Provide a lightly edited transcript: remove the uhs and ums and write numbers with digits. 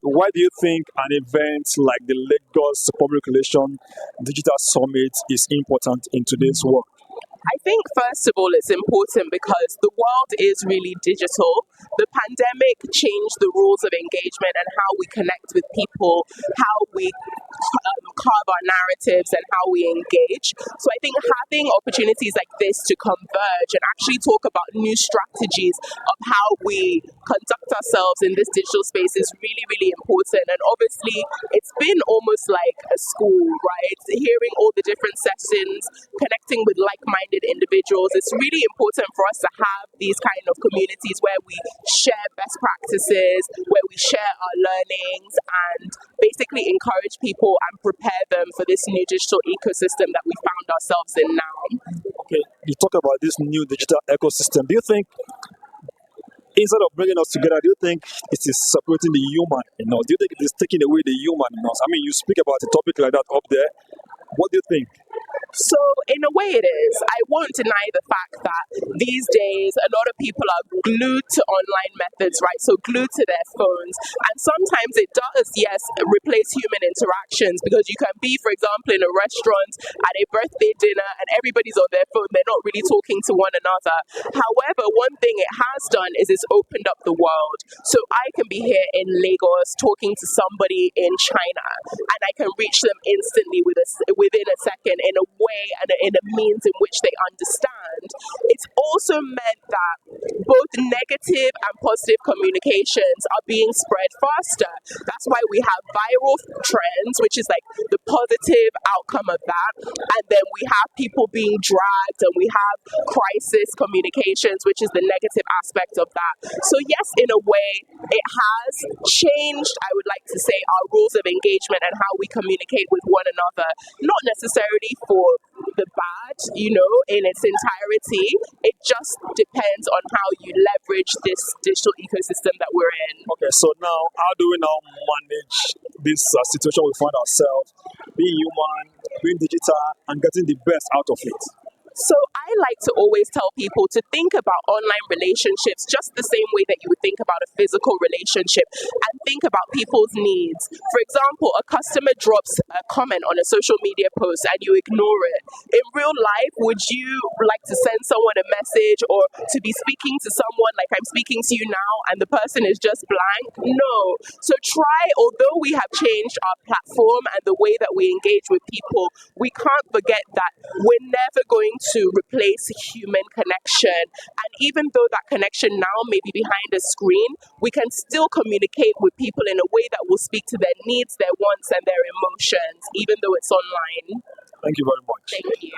Why do you think an event like the Lagos Public Relation Digital Summit is important in today's world? I think, first of all, it's important because the world is really digital. The pandemic changed the rules of engagement and how we connect with people, how we carve our narratives, and how we engage. So I think having opportunities like this to converge and actually talk about new strategies of how we conduct ourselves in this digital space is really, really important. And obviously, it's been almost like a school, right? Hearing all the different sessions, connecting with like-minded individuals. It's really important for us to have these kind of communities where we share best practices, where we share our learnings, and basically encourage people and prepare them for this new digital ecosystem that we found ourselves in now. Okay, you talk about this new digital ecosystem. Do you think, instead of bringing us together, do you think it is separating the human in us? Do you think it is taking away the human in us? I mean, you speak about a topic like that up there. What do you think? So, in a way, it is. I won't deny the fact that these days a lot of people are glued to online methods, right? So, glued to their phones. And sometimes it does, yes, replace human interactions because you can be, for example, in a restaurant at a birthday dinner and everybody's on their phone. They're not really talking to one another. However, one thing it has done is it's opened up the world. So, I can be here in Lagos talking to somebody in China and I can reach them instantly within a second in a way and in a means in which they understand. It's also meant that both negative and positive communications are being spread faster. That's why we have viral trends, which is like the positive outcome of that. And then we have people being dragged, and we have crisis communications, which is the negative aspect of that. So yes, in a way, it has changed, I would like to say, our rules of engagement and how we communicate with one another. Not necessarily for the bad, in its entirety. It just depends on how you leverage this digital ecosystem that we're in. Okay, so now, how do we now manage this situation we find ourselves, being human, being digital, and getting the best out of it? So I like to always tell people to think about online relationships just the same way that you would think about a physical relationship, and think about people's needs. For example, a customer drops a comment on a social media post and you ignore it. In real life, would you like to send someone a message or to be speaking to someone like I'm speaking to you now and the person is just blank? No. So although we have changed our platform and the way that we engage with people, we can't forget that we're never going to replace human connection. And even though that connection now may be behind a screen, we can still communicate with people in a way that will speak to their needs, their wants, and their emotions, even though it's online. Thank you very much. Thank you.